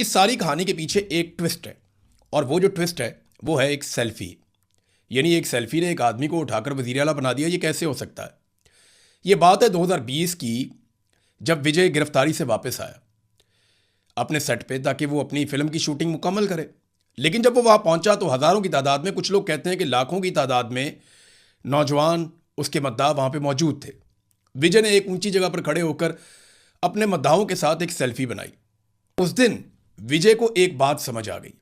इस सारी कहानी के पीछे एक ट्विस्ट है। और वो जो ट्विस्ट है वो है एक सेल्फी। यानी एक सेल्फी ने एक आदमी को उठाकर वजीर आला बना दिया। ये कैसे हो सकता है? ये बात है 2020 की, जब विजय गिरफ्तारी से वापस आया अपने सेट पे ताकि वो अपनी फिल्म की शूटिंग मुकम्मल करे। लेकिन जब वो वहां पहुंचा तो हजारों की तादाद में, कुछ लोग कहते हैं कि लाखों की तादाद में नौजवान उसके मद्दाह वहां पे मौजूद थे। विजय ने एक ऊंची जगह पर खड़े होकर अपने मद्दाहों के साथ एक सेल्फी बनाई। उस दिन विजय को एक बात समझ आ गई।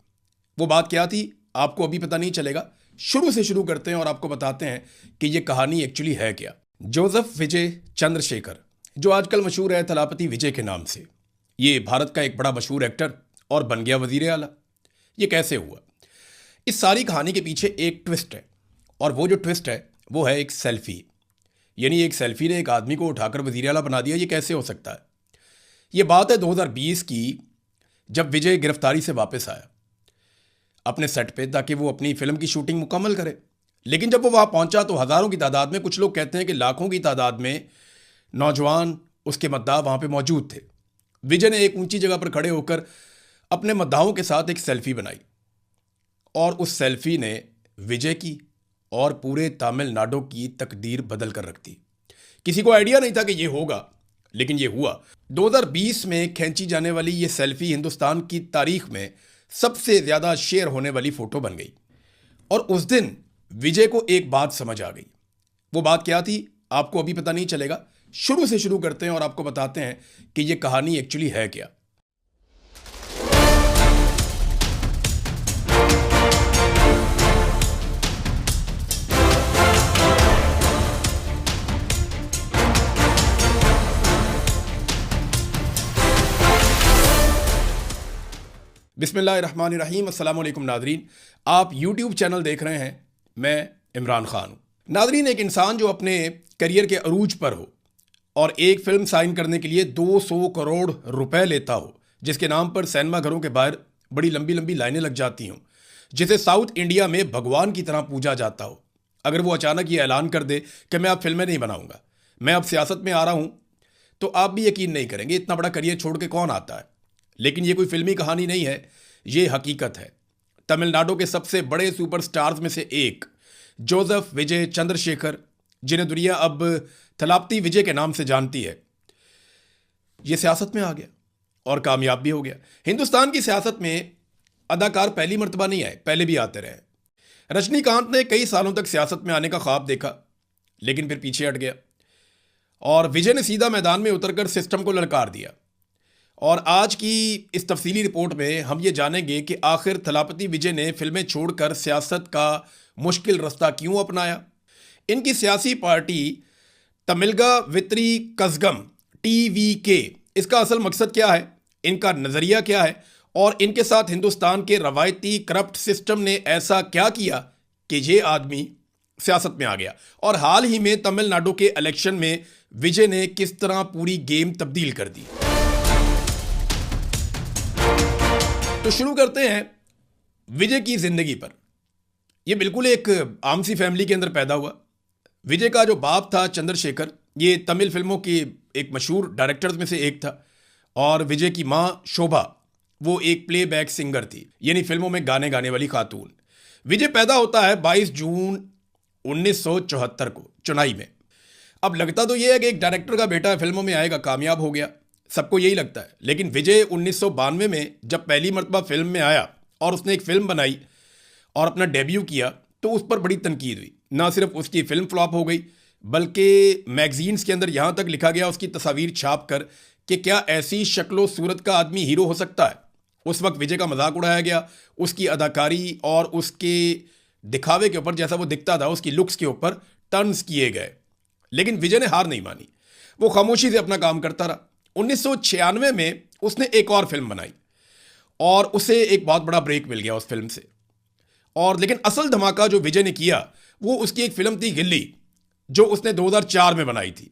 वो बात क्या थी आपको अभी पता नहीं चलेगा। शुरू से शुरू करते हैं और आपको बताते हैं कि ये कहानी एक्चुअली है क्या। जोसेफ विजय चंद्रशेखर, जो आजकल मशहूर है थलापति विजय के नाम से, ये भारत का एक बड़ा मशहूर एक्टर और बन गया वजीर आला। ये कैसे हुआ? इस सारी कहानी के पीछे एक ट्विस्ट है। और वो जो ट्विस्ट है वो है एक सेल्फी। यानी एक सेल्फी ने एक आदमी को उठाकर वजीर आला बना दिया। ये कैसे हो सकता है? ये बात है 2020 की, जब विजय गिरफ्तारी से वापस आया अपने सेट पे ताकि वो अपनी फिल्म की शूटिंग मुकम्मल करे। लेकिन जब वो वहां पहुंचा तो हजारों की तादाद में, कुछ लोग कहते हैं कि लाखों की तादाद में नौजवान उसके मद्दाह वहां पे मौजूद थे। विजय ने एक ऊंची जगह पर खड़े होकर अपने मद्दाहों के साथ एक सेल्फी बनाई। और उस सेल्फी ने विजय की और पूरे तमिलनाडु की तकदीर बदल कर रख दी। किसी को आइडिया नहीं था कि ये होगा, लेकिन ये हुआ। 2020 में खींची जाने वाली ये सेल्फी हिंदुस्तान की तारीख में सबसे ज्यादा शेयर होने वाली फोटो बन गई। और उस दिन विजय को एक बात समझ आ गई। वो बात क्या थी आपको अभी पता नहीं चलेगा। शुरू से शुरू करते हैं और आपको बताते हैं कि ये कहानी एक्चुअली है क्या। बिस्मिल्लाहिर्रहमानिर्रहीम। अस्सलाम वालेकुम नादरीन, आप यूट्यूब चैनल देख रहे हैं। मैं इमरान खान हूँ। नादरीन, एक इंसान जो अपने करियर के अरूज पर हो और एक फिल्म साइन करने के लिए 200 करोड़ रुपए लेता हो, जिसके नाम पर सिनेमा घरों के बाहर बड़ी लंबी लंबी लाइनें लग जाती हों, जिसे साउथ इंडिया में भगवान की तरह पूजा जाता हो, अगर वो अचानक ये ऐलान कर दे कि मैं अब फिल्में नहीं बनाऊंगा, मैं अब सियासत में आ रहा हूं, तो आप भी यकीन नहीं करेंगे इतना बड़ा करियर छोड़ के कौन आता है। लेकिन ये कोई फिल्मी कहानी नहीं है, ये हकीकत है। तमिलनाडु के सबसे बड़े सुपरस्टार्स में से एक जोसेफ विजय चंद्रशेखर, जिन्हें दुनिया अब थलापति विजय के नाम से जानती है, ये सियासत में आ गया और कामयाब भी हो गया। हिंदुस्तान की सियासत में अदाकार पहली मर्तबा नहीं आए, पहले भी आते रहे। रजनीकांत ने कई सालों तक सियासत में आने का ख्वाब देखा, लेकिन फिर पीछे हट गया। और विजय ने सीधा मैदान में उतरकर सिस्टम को ललकार दिया। और आज की इस तफसीली रिपोर्ट में हम ये जानेंगे कि आखिर थलापति विजय ने फिल्में छोड़कर सियासत का मुश्किल रास्ता क्यों अपनाया। इनकी सियासी पार्टी तमिलगा वित्री कज़गम TVK, इसका असल मकसद क्या है, इनका नज़रिया क्या है, और इनके साथ हिंदुस्तान के रवायती करप्ट सिस्टम ने ऐसा क्या किया कि ये आदमी सियासत में आ गया। और हाल ही में तमिलनाडु के इलेक्शन में विजय ने किस तरह पूरी गेम तब्दील कर दी। तो शुरू करते हैं विजय की जिंदगी पर। यह बिल्कुल एक आम सी फैमिली के अंदर पैदा हुआ। विजय का जो बाप था चंद्रशेखर, ये तमिल फिल्मों के एक मशहूर डायरेक्टर्स में से एक था। और विजय की मां शोभा, वो एक प्लेबैक सिंगर थी, यानी फिल्मों में गाने गाने वाली खातून। विजय पैदा होता है 22 जून 1974 को चेन्नई में। अब लगता तो यह है कि एक डायरेक्टर का बेटा फिल्मों में आएगा, कामयाब हो गया, सबको यही लगता है। लेकिन विजय 1992 में जब पहली मरतबा फिल्म में आया और उसने एक फिल्म बनाई और अपना डेब्यू किया, तो उस पर बड़ी तनकीद हुई। ना सिर्फ उसकी फिल्म फ्लॉप हो गई, बल्कि मैगजीन्स के अंदर यहाँ तक लिखा गया उसकी तस्वीर छाप कर कि क्या ऐसी शक्लो सूरत का आदमी हीरो हो सकता है। उस वक्त विजय का मजाक उड़ाया गया, उसकी अदाकारी और उसके दिखावे के ऊपर, जैसा वो दिखता था, उसकी लुक्स के ऊपर टर्न्स किए गए। लेकिन विजय ने हार नहीं मानी, वो खामोशी से अपना काम करता रहा। 1996 में उसने एक और फिल्म बनाई और उसे एक बहुत बड़ा ब्रेक मिल गया उस फिल्म से। और लेकिन असल धमाका जो विजय ने किया वो उसकी एक फिल्म थी गिल्ली, जो उसने 2004 में बनाई थी।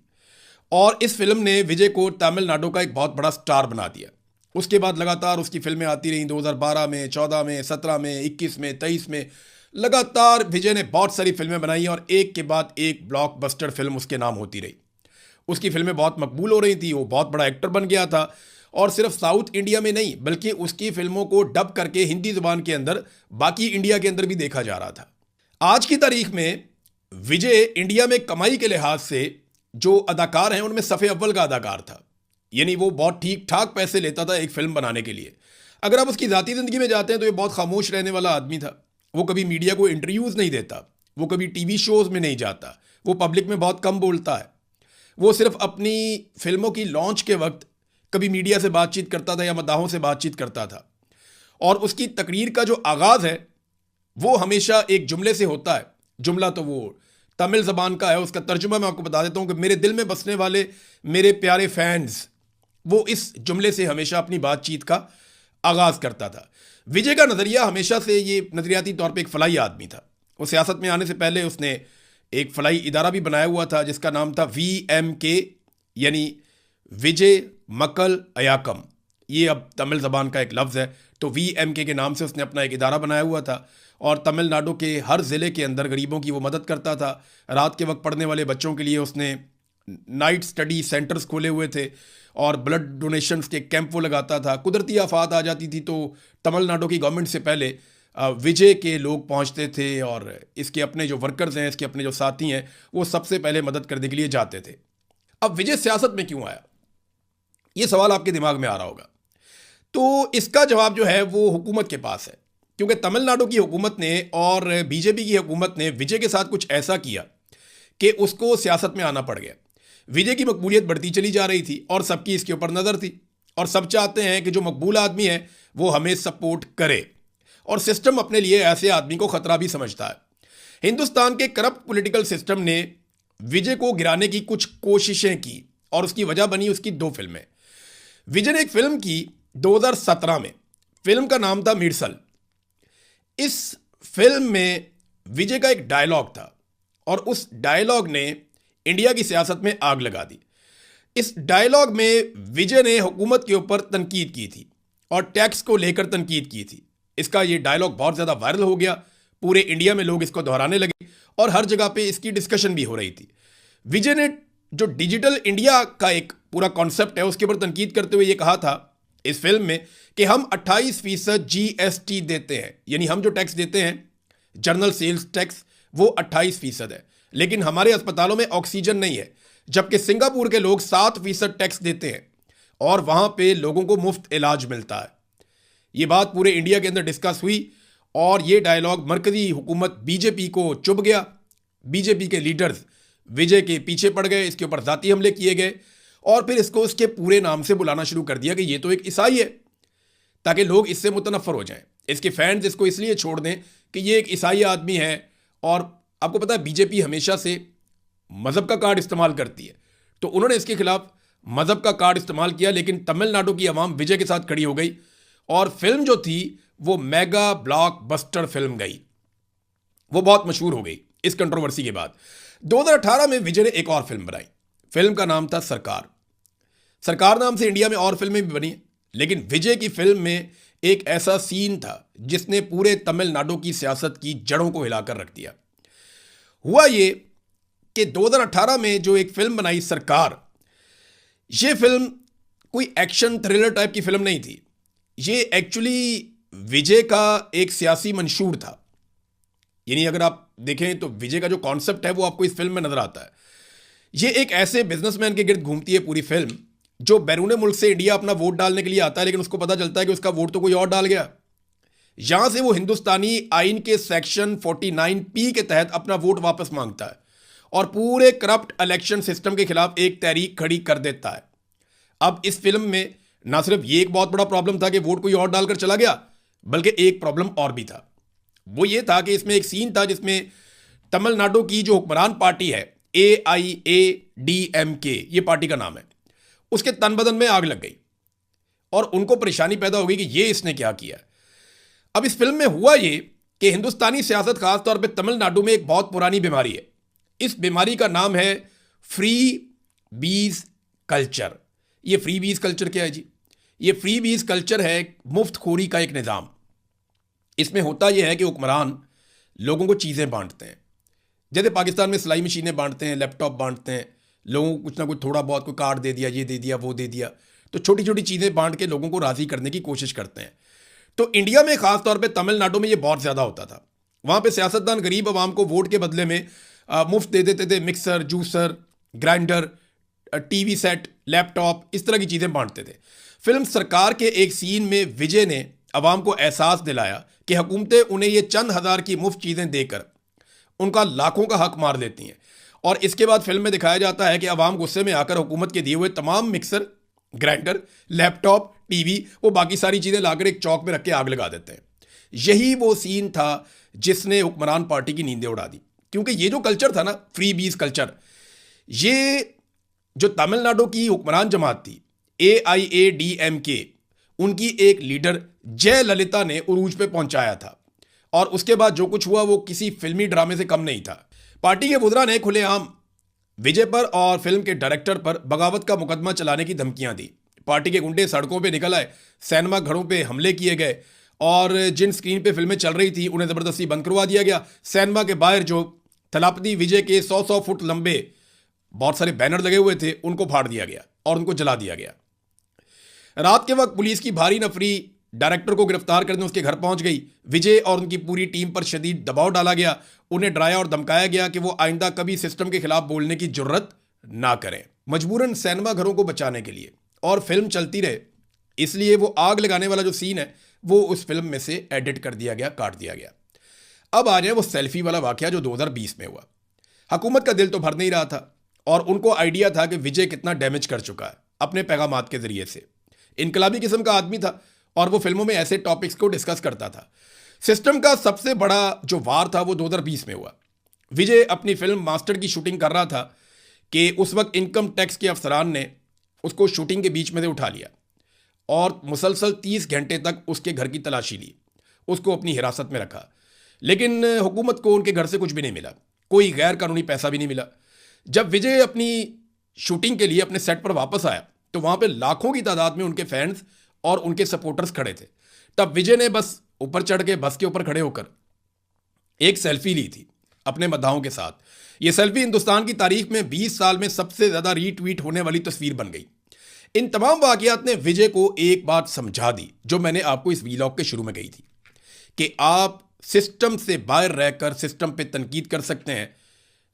और इस फिल्म ने विजय को तमिलनाडु का एक बहुत बड़ा स्टार बना दिया। उसके बाद लगातार उसकी फिल्में आती रहीं। 2012 में, 14 में, 17 में, 21 में, 23 में लगातार विजय ने बहुत सारी फिल्में बनाई और एक के बाद एक ब्लॉकबस्टर फिल्म उसके नाम होती रही। उसकी फिल्में बहुत मकबूल हो रही थी, वो बहुत बड़ा एक्टर बन गया था। और सिर्फ साउथ इंडिया में नहीं बल्कि उसकी फिल्मों को डब करके हिंदी जुबान के अंदर बाकी इंडिया के अंदर भी देखा जा रहा था। आज की तारीख में विजय इंडिया में कमाई के लिहाज से जो अदाकार हैं उनमें सफ़े अव्वल का अदाकार था। यानी वो बहुत ठीक ठाक पैसे लेता था एक फिल्म बनाने के लिए। अगर आप उसकी ज़ाती ज़िंदगी में जाते हैं तो ये बहुत खामोश रहने वाला आदमी था। वो कभी मीडिया को इंटरव्यूज़ नहीं देता, वो कभी टीवी शोज़ में नहीं जाता, वो पब्लिक में बहुत कम बोलता है। वो सिर्फ अपनी फिल्मों की लॉन्च के वक्त कभी मीडिया से बातचीत करता था या मद्दाहों से बातचीत करता था। और उसकी तकरीर का जो आगाज़ है वो हमेशा एक जुमले से होता है। जुमला तो वो तमिल ज़बान का है, उसका तर्जुमा मैं आपको बता देता हूँ कि मेरे दिल में बसने वाले मेरे प्यारे फैंस, वो इस जुमले से हमेशा अपनी बातचीत का आगाज़ करता था। विजय का नज़रिया हमेशा से ये नज़रियाती तौर पे एक फलाई आदमी था। वो सियासत में आने से पहले उसने एक फलाई इदारा भी बनाया हुआ था जिसका नाम था VMK, यानी विजय मक्कल अयाकम। ये अब तमिल ज़बान का एक लफ्ज़ है, तो VMK के नाम से उसने अपना एक इदारा बनाया हुआ था और तमिलनाडु के हर ज़िले के अंदर गरीबों की वो मदद करता था। रात के वक्त पढ़ने वाले बच्चों के लिए उसने नाइट स्टडी सेंटर्स खोले हुए थे और ब्लड डोनेशंस के कैंप वो लगाता था। कुदरती आफात आ जाती थी तो तमिलनाडु की गवर्नमेंट से पहले विजय के लोग पहुंचते थे और इसके अपने जो वर्कर्स हैं, इसके अपने जो साथी हैं, वो सबसे पहले मदद करने के लिए जाते थे। अब विजय सियासत में क्यों आया, ये सवाल आपके दिमाग में आ रहा होगा। तो इसका जवाब जो है वो हुकूमत के पास है, क्योंकि तमिलनाडु की हुकूमत ने और बीजेपी की हुकूमत ने विजय के साथ कुछ ऐसा किया कि उसको सियासत में आना पड़ गया। विजय की मकबूलियत बढ़ती चली जा रही थी और सबकी इसके ऊपर नज़र थी और सब चाहते हैं कि जो मकबूल आदमी है वो हमें सपोर्ट करे, और सिस्टम अपने लिए ऐसे आदमी को खतरा भी समझता है। हिंदुस्तान के करप्ट पॉलिटिकल सिस्टम ने विजय को गिराने की कुछ कोशिशें की और उसकी वजह बनी उसकी 2 फिल्में। विजय ने एक फिल्म की 2017 में, फिल्म का नाम था मिर्सल। इस फिल्म में विजय का एक डायलॉग था और उस डायलॉग ने इंडिया की सियासत में आग लगा दी। इस डायलॉग में विजय ने हुकूमत के ऊपर तनकीद की थी और टैक्स को लेकर तनकीद की थी। इसका ये डायलॉग बहुत ज़्यादा वायरल हो गया, पूरे इंडिया में लोग इसको दोहराने लगे और हर जगह पे इसकी डिस्कशन भी हो रही थी। विजय ने जो डिजिटल इंडिया का एक पूरा कॉन्सेप्ट है उसके ऊपर तनकीद करते हुए ये कहा था इस फिल्म में कि हम 28% GST देते हैं, यानी हम जो टैक्स देते हैं जनरल सेल्स टैक्स वो 28% है, लेकिन हमारे अस्पतालों में ऑक्सीजन नहीं है, जबकि सिंगापुर के लोग 7% टैक्स देते हैं और वहाँ पे लोगों को मुफ्त इलाज मिलता है। ये बात पूरे इंडिया के अंदर डिस्कस हुई और ये डायलॉग मरकजी हुकूमत बीजेपी को चुभ गया। बीजेपी के लीडर्स विजय के पीछे पड़ गए, इसके ऊपर जाती हमले किए गए और फिर इसको उसके पूरे नाम से बुलाना शुरू कर दिया कि ये तो एक ईसाई है, ताकि लोग इससे मुतनफ़र हो जाएं। इसके फैंस इसको इसलिए छोड़ दें कि ये एक ईसाई आदमी है। और आपको पता है बीजेपी हमेशा से मज़हब का कार्ड इस्तेमाल करती है, तो उन्होंने इसके खिलाफ मज़हब का कार्ड इस्तेमाल किया, लेकिन तमिलनाडु की आवाम विजय के साथ खड़ी हो गई और फिल्म जो थी वो मेगा ब्लॉकबस्टर फिल्म गई, वो बहुत मशहूर हो गई। इस कंट्रोवर्सी के बाद 2018 में विजय ने एक और फिल्म बनाई। फिल्म का नाम था सरकार। सरकार नाम से इंडिया में और फिल्में भी बनी, लेकिन विजय की फिल्म में एक ऐसा सीन था जिसने पूरे तमिलनाडु की सियासत की जड़ों को हिलाकर रख दिया। हुआ ये कि 2018 में जो एक फिल्म बनाई सरकार, ये फिल्म कोई एक्शन थ्रिलर टाइप की फिल्म नहीं थी। ये एक्चुअली विजय का एक सियासी मंशूर था। यानी अगर आप देखें तो विजय का जो कॉन्सेप्ट है वो आपको इस फिल्म में नजर आता है। ये एक ऐसे बिजनेसमैन के गिर्द घूमती है पूरी फिल्म, जो बैरून मुल्क से इंडिया अपना वोट डालने के लिए आता है, लेकिन उसको पता चलता है कि उसका वोट तो कोई और डाल गया। यहां से वो हिंदुस्तानी आइन के सेक्शन 49P के तहत अपना वोट वापस मांगता है और पूरे करप्ट इलेक्शन सिस्टम के खिलाफ एक तहरीक खड़ी कर देता है। अब इस फिल्म में ना सिर्फ ये एक बहुत बड़ा प्रॉब्लम था कि वोट कोई और डालकर चला गया, बल्कि एक प्रॉब्लम और भी था। वो ये था कि इसमें एक सीन था जिसमें तमिलनाडु की जो हुक्मरान पार्टी है AIADMK, ये पार्टी का नाम है, उसके तन बदन में आग लग गई और उनको परेशानी पैदा हो गई कि ये इसने क्या किया। अब इस फिल्म में हुआ ये कि हिंदुस्तानी सियासत खासतौर पे तमिलनाडु में एक बहुत पुरानी बीमारी है। इस बीमारी का नाम है फ्री बीज कल्चर। ये फ्री बीज कल्चर क्या है जी? ये फ्री बीज कल्चर है मुफ्तखोरी का एक निज़ाम। इसमें होता यह है कि हुक्मरान लोगों को चीज़ें बांटते हैं, जैसे पाकिस्तान में सिलाई मशीनें बांटते हैं, लैपटॉप बांटते हैं, लोगों को कुछ ना कुछ थोड़ा बहुत कोई कार्ड दे दिया, ये दे दिया, वो दे दिया, तो छोटी छोटी चीज़ें बांट के लोगों को राज़ी करने की कोशिश करते हैं। तो इंडिया में ख़ास तौर पे तमिलनाडु में ये बहुत ज़्यादा होता था। वहाँ पे सियासतदान गरीब आवाम को वोट के बदले में मुफ्त दे देते थे mixer, juicer, grinder, TV set, laptop, इस तरह की चीज़ें बांटते थे। फिल्म सरकार के एक सीन में विजय ने अवाम को एहसास दिलाया कि हुकूमतें उन्हें ये चंद हज़ार की मुफ्त चीज़ें देकर उनका लाखों का हक मार लेती हैं। और इसके बाद फिल्म में दिखाया जाता है कि अवाम गुस्से में आकर हुकूमत के दिए हुए तमाम मिक्सर, ग्राइंडर, लैपटॉप, टीवी, वो बाकी सारी चीज़ें लाकर एक चौक में रख के आग लगा देते हैं। यही वो सीन था जिसने हुक्मरान पार्टी की नींदें उड़ा दी, क्योंकि ये जो कल्चर था ना, फ्री बीज कल्चर, ये जो तमिलनाडु की हुक्मरान जमात थी AIADMK, उनकी एक लीडर जयललिता ने उरूज पे पहुंचाया था। और उसके बाद जो कुछ हुआ वो किसी फिल्मी ड्रामे से कम नहीं था। पार्टी के वुज़रा ने खुलेआम विजय पर और फिल्म के डायरेक्टर पर बगावत का मुकदमा चलाने की धमकियां दी। पार्टी के गुंडे सड़कों पे निकल आए, सिनेमा घरों पे हमले किए गए और जिन स्क्रीन पे फिल्में चल रही थी उन्हें ज़बरदस्ती बंद करवा दिया गया। सिनेमा के बाहर जो थलापति विजय के 100 फुट लंबे बहुत सारे बैनर लगे हुए थे उनको फाड़ दिया गया और उनको जला दिया गया। रात के वक्त पुलिस की भारी नफरी डायरेक्टर को गिरफ्तार करने उसके घर पहुंच गई। विजय और उनकी पूरी टीम पर शदीद दबाव डाला गया। उन्हें डराया और धमकाया गया कि वो आइंदा कभी सिस्टम के खिलाफ बोलने की जुर्रत ना करें। मजबूरन सिनेमा घरों को बचाने के लिए और फिल्म चलती रहे, इसलिए वो आग लगाने वाला जो सीन है वो उस फिल्म में से एडिट कर दिया गया, काट दिया गया। अब आ जाए वो सेल्फी वाला वाकया जो 2020 में हुआ। हुकूमत का दिल तो भर नहीं रहा था और उनको आइडिया था कि विजय कितना डैमेज कर चुका है अपने पैगामात के जरिए से। इनकलाबी किस्म का आदमी था और वो फिल्मों में ऐसे टॉपिक्स को डिस्कस करता था। सिस्टम का सबसे बड़ा जो वार था वो 2020 में हुआ। विजय अपनी फिल्म मास्टर की शूटिंग कर रहा था कि उस वक्त इनकम टैक्स के अफसरान ने उसको शूटिंग के बीच में से उठा लिया और मुसलसल 30 घंटे तक उसके घर की तलाशी ली, उसको अपनी हिरासत में रखा। लेकिन हुकूमत को उनके घर से कुछ भी नहीं मिला, कोई गैर कानूनी पैसा भी नहीं मिला। जब विजय अपनी शूटिंग के लिए अपने सेट पर वापस आया तो वहाँ पे लाखों की तादाद में उनके फैंस और उनके सपोर्टर्स खड़े थे। तब विजय ने बस ऊपर चढ़ के बस के ऊपर खड़े होकर एक सेल्फी ली थी अपने मद्दाहों के साथ। ये सेल्फी हिंदुस्तान की तारीख में 20 साल में सबसे ज़्यादा रीट्वीट होने वाली तस्वीर बन गई। इन तमाम वाक़यात ने विजय को एक बात समझा दी जो मैंने आपको इस वीलॉग के शुरू में कही थी कि आप सिस्टम से बाहर रहकर सिस्टम पे तनकीद कर सकते हैं,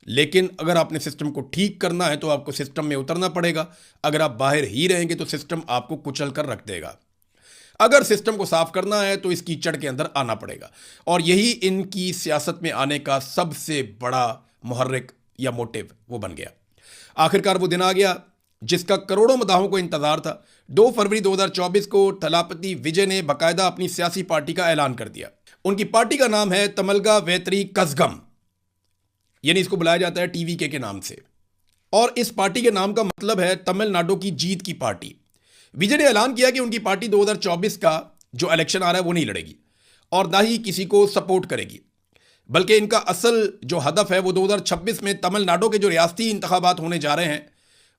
लेकिन अगर आपने सिस्टम को ठीक करना है तो आपको सिस्टम में उतरना पड़ेगा। अगर आप बाहर ही रहेंगे तो सिस्टम आपको कुचल कर रख देगा। अगर सिस्टम को साफ करना है तो इस कीचड़ के अंदर आना पड़ेगा। और यही इनकी सियासत में आने का सबसे बड़ा मुहर्रिक या मोटिव वो बन गया। आखिरकार वो दिन आ गया जिसका करोड़ों मदाहों को इंतजार था। 2 फरवरी 2024 को थलापति विजय ने बाकायदा अपनी सियासी पार्टी का ऐलान कर दिया। उनकी पार्टी का नाम है तमलगा वेत्री कज़गम, यानी इसको बुलाया जाता है TVK के नाम से, और इस पार्टी के नाम का मतलब है तमिलनाडु की जीत की पार्टी। विजय ने ऐलान किया कि उनकी पार्टी 2024 का जो इलेक्शन आ रहा है वो नहीं लड़ेगी और ना ही किसी को सपोर्ट करेगी, बल्कि इनका असल जो हदफ है वो 2026 में तमिलनाडु के जो रियासती इंतखाबात होने जा रहे हैं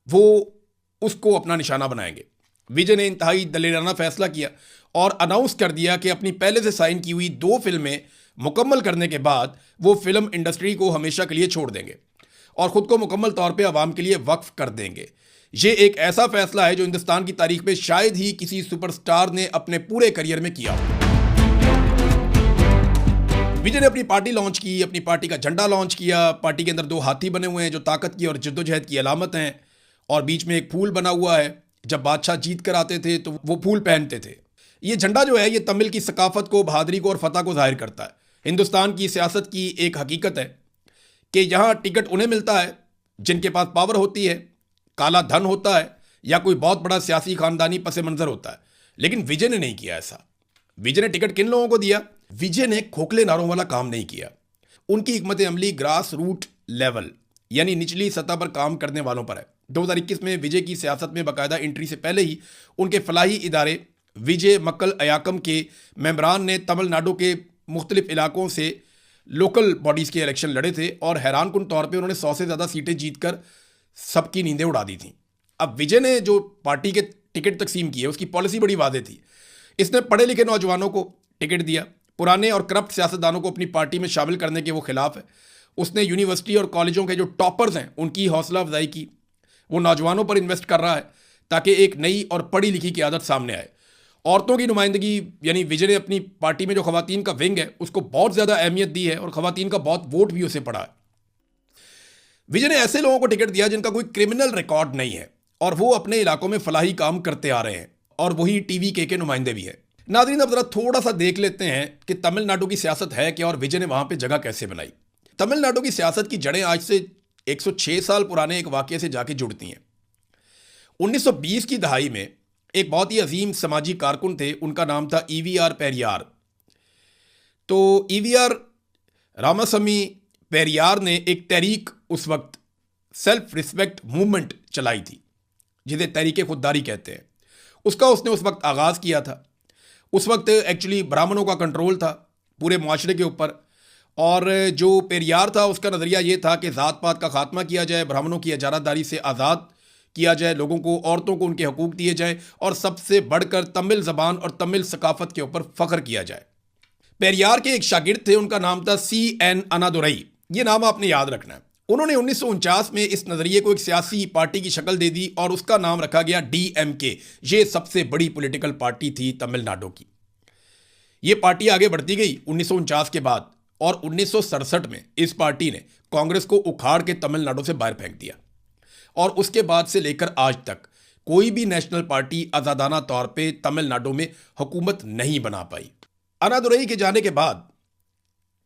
वो उसको अपना निशाना बनाएंगे। विजय ने इंतहाई दलेराना फैसला किया और अनाउंस कर दिया कि अपनी पहले से साइन की हुई 2 फिल्में मुकम्मल करने के बाद वो फिल्म इंडस्ट्री को हमेशा के लिए छोड़ देंगे और ख़ुद को मुकम्मल तौर पे आवाम के लिए वक्फ कर देंगे। ये एक ऐसा फैसला है जो हिंदुस्तान की तारीख में शायद ही किसी सुपरस्टार ने अपने पूरे करियर में किया हो। विजय ने अपनी पार्टी लॉन्च की, अपनी पार्टी का झंडा लॉन्च किया। पार्टी के अंदर 2 हाथी बने हुए हैं जो ताकत की और जद्दोजहद की अलामत हैं, और बीच में एक फूल बना हुआ है। जब बादशाह जीत कर आते थे तो वो फूल पहनते थे। ये झंडा जो है ये तमिल की सकाफत को, बहादुरी को और फतह को जाहिर करता है। हिंदुस्तान की सियासत की एक हकीकत है कि यहाँ टिकट उन्हें मिलता है जिनके पास पावर होती है, काला धन होता है या कोई बहुत बड़ा सियासी खानदानी पस मंज़र होता है। लेकिन विजय ने नहीं किया ऐसा। विजय ने टिकट किन लोगों को दिया? विजय ने खोखले नारों वाला काम नहीं किया। उनकी हिकमत अमली ग्रास रूट लेवल यानी निचली सतह पर काम करने वालों पर है। 2021 में विजय की सियासत में बाकायदा एंट्री से पहले ही उनके फलाही इदारे विजय मक्कल अयाकम के मेंबरान ने तमिलनाडु के मुख्तलिफ इलाकों से लोकल बॉडीज़ के इलेक्शन लड़े थे और हैरानकुन तौर पे उन्होंने 100 से ज़्यादा सीटें जीतकर सबकी नींदें उड़ा दी थी। अब विजय ने जो पार्टी के टिकट तकसीम की है उसकी पॉलिसी बड़ी वाज़ेह थी। इसने पढ़े लिखे नौजवानों को टिकट दिया, पुराने और करप्ट सियासतदानों को अपनी पार्टी में शामिल करने के वो खिलाफ है। उसने यूनिवर्सिटी और कॉलेजों के जो टॉपर्स हैं उनकी हौसला अफजाई की, वो नौजवानों पर इन्वेस्ट कर रहा है ताकि एक नई और पढ़ी लिखी क़यादत सामने आए। औरतों की नुमाइंदगी, यानी विजय ने अपनी पार्टी में जो खवातीन का विंग है उसको बहुत ज़्यादा अहमियत दी है और खवातीन का बहुत वोट भी उसे पड़ा है। विजय ने ऐसे लोगों को टिकट दिया जिनका कोई क्रिमिनल रिकॉर्ड नहीं है और वो अपने इलाकों में फलाही काम करते आ रहे हैं, और वही टीवी के नुमाइंदे भी हैं। नाज़रीन, अब जरा थोड़ा सा देख लेते हैं कि तमिलनाडु की सियासत है क्या और विजय ने वहां पे जगह कैसे बनाई। तमिलनाडु की सियासत की जड़ें आज से 106 साल पुराने एक वाकये से जाके जुड़ती हैं। 1920 की दहाई में एक बहुत ही अजीम समाजी कारकुन थे, उनका नाम था ईवीआर पेरियार। तो ईवीआर रामास्वामी पेरियार ने एक तहरीक उस वक्त सेल्फ रिस्पेक्ट मूवमेंट चलाई थी, जिसे तहरीक खुददारी कहते हैं। उसका उसने उस वक्त आगाज़ किया था। उस वक्त एक्चुअली ब्राह्मणों का कंट्रोल था पूरे मुआशरे के ऊपर, और जो पेरियार था उसका नज़रिया ये था कि ज़ात पात का खात्मा किया जाए, ब्राह्मणों की इजारादारी से आज़ाद किया जाए, लोगों को, औरतों को उनके हकूक़ दिए जाए, और सबसे बढ़कर तमिल ज़बान और तमिल सकाफ़त के ऊपर फ़ख्र किया जाए। पेरियार के एक शागिर्द थे, उनका नाम था CN अनादुरई। ये नाम आपने याद रखना है। उन्होंने 1949 में इस नज़रिए को एक सियासी पार्टी की शक्ल दे दी और उसका नाम रखा गया DMK। ये सबसे बड़ी पॉलिटिकल पार्टी थी तमिलनाडु की। ये पार्टी आगे बढ़ती गई 1949 के बाद, और 1967 में इस पार्टी ने कांग्रेस को उखाड़ के तमिलनाडु से बाहर फेंक दिया, और उसके बाद से लेकर आज तक कोई भी नेशनल पार्टी आज़ादाना तौर पे तमिलनाडु में हुकूमत नहीं बना पाई। अनादुरई के जाने के बाद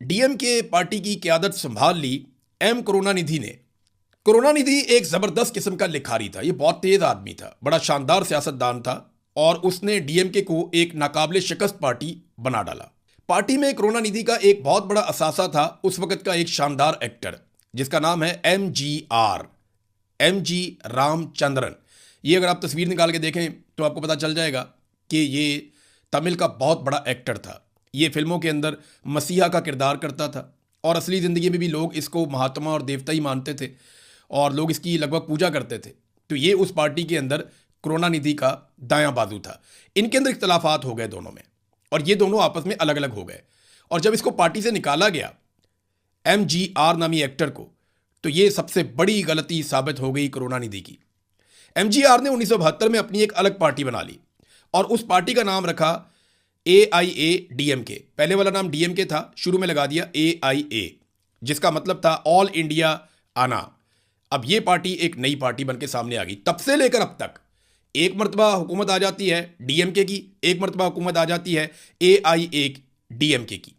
DMK पार्टी की क़यादत संभाल ली M करुणानिधि ने। करुणानिधि एक ज़बरदस्त किस्म का लिखारी था, ये बहुत तेज़ आदमी था, बड़ा शानदार सियासतदान था, और उसने DMK को एक नाकाबिले शिकस्त पार्टी बना डाला। पार्टी में करुणानिधि का एक बहुत बड़ा असासा था उस वक्त का एक शानदार एक्टर, जिसका नाम है MG रामचंद्रन। ये अगर आप तस्वीर निकाल के देखें तो आपको पता चल जाएगा कि ये तमिल का बहुत बड़ा एक्टर था। ये फिल्मों के अंदर मसीहा का किरदार करता था, और असली ज़िंदगी में भी लोग इसको महात्मा और देवता ही मानते थे, और लोग इसकी लगभग पूजा करते थे। तो ये उस पार्टी के अंदर करुणानिधि का दायां बाजू था। इनके अंदर इख्तलाफात हो गए दोनों में, और ये दोनों आपस में अलग अलग हो गए, और जब इसको पार्टी से निकाला गया MGR नामी एक्टर को, तो ये सबसे बड़ी गलती साबित हो गई करुणानिधि की। MGR ने 1972 में अपनी एक अलग पार्टी बना ली, और उस पार्टी का नाम रखा AIADMK। पहले वाला नाम DMK था, शुरू में लगा दिया AIA, जिसका मतलब था ऑल इंडिया आना। अब ये पार्टी एक नई पार्टी बनके सामने आ गई। तब से लेकर अब तक एक मरतबा हुकूमत आ जाती है DMK की, एक मरतबा हुकूमत आ जाती है AIADMK की।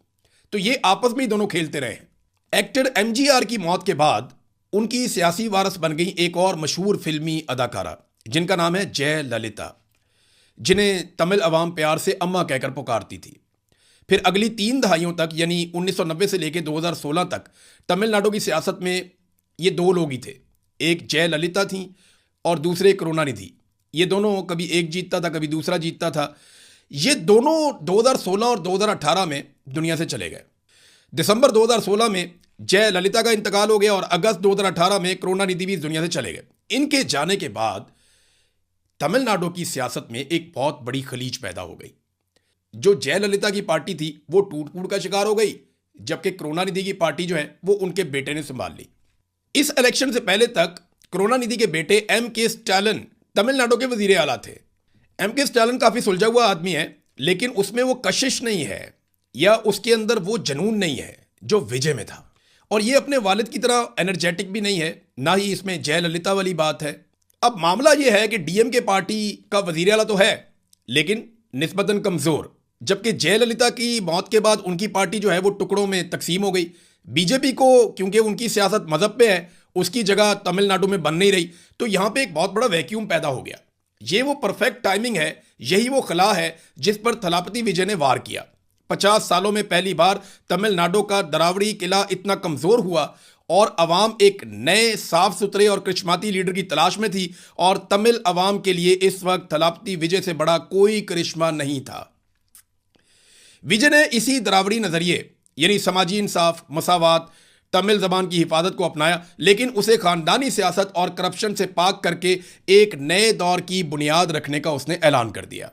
तो ये आपस में ही दोनों खेलते रहे हैं। एक्टर MGR की मौत के बाद उनकी सियासी वारस बन गई एक और मशहूर फिल्मी अदाकारा, जिनका नाम है जयललिता, जिन्हें तमिल अवाम प्यार से अम्मा कहकर पुकारती थी। फिर अगली 3 दहाइयों तक, यानी 1990 से लेकर 2016 तक, तमिलनाडु की सियासत में ये 2 लोग ही थे, एक जयललिता थी और दूसरे करुणानिधि। ये दोनों कभी एक जीतता था, कभी दूसरा जीतता था। ये दोनों 2016 और 2018 में दुनिया से चले गए। दिसंबर 2016 में जयललिता का इंतकाल हो गया, और अगस्त 2018 में करुणानिधि भी दुनिया से चले गए। इनके जाने के बाद तमिलनाडु की सियासत में एक बहुत बड़ी खलीज पैदा हो गई। जो जयललिता की पार्टी थी वो टूट फूट का शिकार हो गई, जबकि करुणानिधि की पार्टी जो है वो उनके बेटे ने संभाल ली। इस इलेक्शन से पहले तक करुणानिधि के बेटे MK स्टालिन तमिलनाडु के वजीर आला थे। MK स्टालिन काफ़ी सुलझा हुआ आदमी है, लेकिन उसमें वो कशिश नहीं है या उसके अंदर वो जनून नहीं है जो विजय में था, और ये अपने वालिद की तरह एनर्जेटिक भी नहीं है, ना ही इसमें जयललिता वाली बात है। अब मामला यह है कि DMK पार्टी का वजीर आला तो है, लेकिन निस्बतन कमज़ोर, जबकि जयललिता की मौत के बाद उनकी पार्टी जो है वो टुकड़ों में तकसीम हो गई। बीजेपी को, क्योंकि उनकी सियासत मजहब पे है, उसकी जगह तमिलनाडु में बन नहीं रही, तो यहाँ पे एक बहुत बड़ा वैक्यूम पैदा हो गया। ये वो परफेक्ट टाइमिंग है, यही वो खला है जिस पर थलापति विजय ने वार किया। 50 सालों में पहली बार तमिलनाडु का दरावड़ी किला इतना कमज़ोर हुआ, और अवाम एक नए साफ सुथरे और करिश्माती लीडर की तलाश में थी, और तमिल अवाम के लिए इस वक्त थलापति विजय से बड़ा कोई करिश्मा नहीं था। विजय ने इसी दरावड़ी नज़रिए, यानी समाजी इंसाफ, मसावात, तमिल ज़बान की हिफाजत को अपनाया, लेकिन उसे ख़ानदानी सियासत और करप्शन से पाक करके एक नए दौर की बुनियाद रखने का उसने ऐलान कर दिया।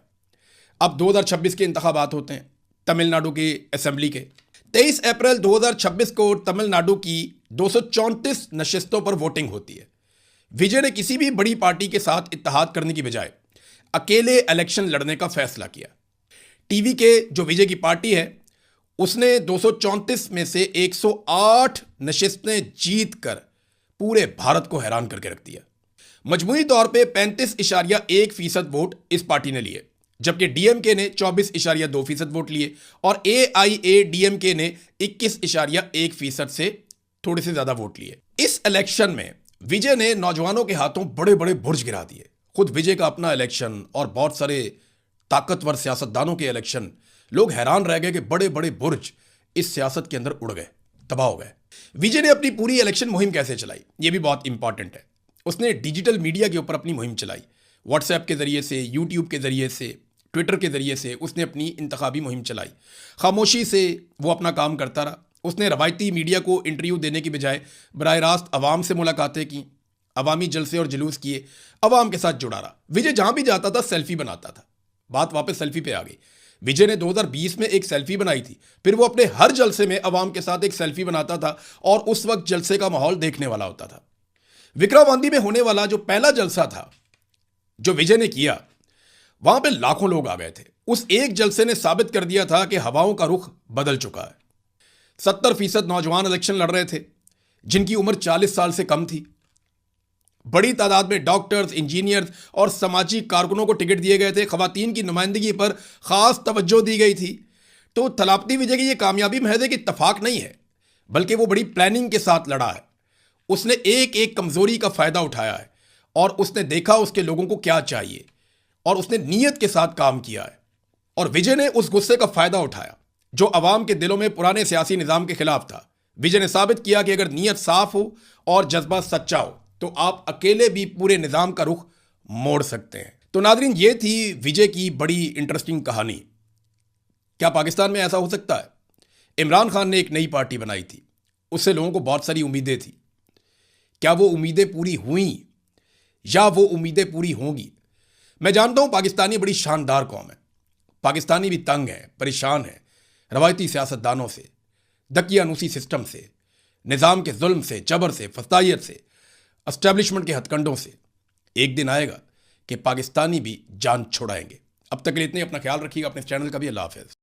अब 2026 के इंतखाबात होते हैं तमिलनाडु के असेंबली के। 23 अप्रैल 2026 को तमिलनाडु की 234 नशिस्तों पर वोटिंग होती है। विजय ने किसी भी बड़ी पार्टी के साथ इत्तेहाद करने की बजाय अकेले इलेक्शन लड़ने का फैसला किया। टीवी के जो विजय की पार्टी है उसने 234 में से 108 नशिस्तें जीतकर पूरे भारत को हैरान करके रख दिया। मजमूई तौर पे 35.1% वोट इस पार्टी ने लिए, जबकि डीएमके ने 24.2% वोट लिए और एआईएडीएमके ने 21.1% से थोड़े से ज्यादा वोट लिए। इस इलेक्शन में विजय ने नौजवानों के हाथों बड़े बड़े बुर्ज गिरा दिए। खुद विजय का अपना इलेक्शन और बहुत सारे ताकतवर सियासतदानों के इलेक्शन, लोग हैरान रह गए कि बड़े बड़े बुर्ज इस सियासत के अंदर उड़ गए, तबाह हो गए। विजय ने अपनी पूरी इलेक्शन मुहिम कैसे चलाई, यह भी बहुत इंपॉर्टेंट है। उसने डिजिटल मीडिया के ऊपर अपनी मुहिम चलाई। व्हाट्सएप के जरिए से, यूट्यूब के जरिए से, ट्विटर के जरिए से उसने अपनी इंतखाबी मुहिम चलाई। खामोशी से वो अपना काम करता रहा। उसने रवायती मीडिया को इंटरव्यू देने की बजाय बराह रास्त अवाम से मुलाकातें की, अवामी जलसे और जुलूस किए, अवाम के साथ जुड़ा रहा। विजय जहां भी जाता था सेल्फी बनाता था। बात वापस सेल्फी पे आ गई। विजय ने 2020 में एक सेल्फी बनाई थी, फिर वो अपने हर जलसे में अवाम के साथ एक सेल्फी बनाता था और उस वक्त जलसे का माहौल देखने वाला होता था। विक्रमांदी में होने वाला जो पहला जलसा था जो विजय ने किया, वहां पे लाखों लोग आ गए थे। उस एक जलसे ने साबित कर दिया था कि हवाओं का रुख बदल चुका है। 70% नौजवान इलेक्शन लड़ रहे थे जिनकी उम्र 40 साल से कम थी। बड़ी तादाद में डॉक्टर्स, इंजीनियर्स और सामाजिक कारकुनों को टिकट दिए गए थे। खवातीन की नुमाइंदगी पर खास तवज्जो दी गई थी। तो थलापती विजय की यह कामयाबी महज एक इत्तफाक नहीं है, बल्कि वो बड़ी प्लानिंग के साथ लड़ा है। उसने एक एक कमजोरी का फायदा उठाया है और उसने देखा उसके लोगों को क्या चाहिए और उसने नीयत के साथ काम किया है। और विजय ने उस गुस्से का फायदा उठाया जो अवाम के दिलों में पुराने सियासी निजाम के खिलाफ था। विजय ने साबित किया कि अगर नीयत साफ हो और जज्बा सच्चा हो तो आप अकेले भी पूरे निजाम का रुख मोड़ सकते हैं। तो नादरीन, ये थी विजय की बड़ी इंटरेस्टिंग कहानी। क्या पाकिस्तान में ऐसा हो सकता है? इमरान खान ने एक नई पार्टी बनाई थी, उससे लोगों को बहुत सारी उम्मीदें थी। क्या वो उम्मीदें पूरी हुई या वो उम्मीदें पूरी होंगी? मैं जानता हूं पाकिस्तानी बड़ी शानदार कौम है। पाकिस्तानी भी तंग है, परेशान है रवायती सियासतदानों से, दकियानूसी सिस्टम से, निज़ाम के जुल्म से, जबर से, फसायत से, एस्टेब्लिशमेंट के हथकंडों से। एक दिन आएगा कि पाकिस्तानी भी जान छुड़ाएंगे। अब तक के लिए इतने। अपना ख्याल रखिएगा, अपने चैनल का भी। अल्लाह हाफ़िज़।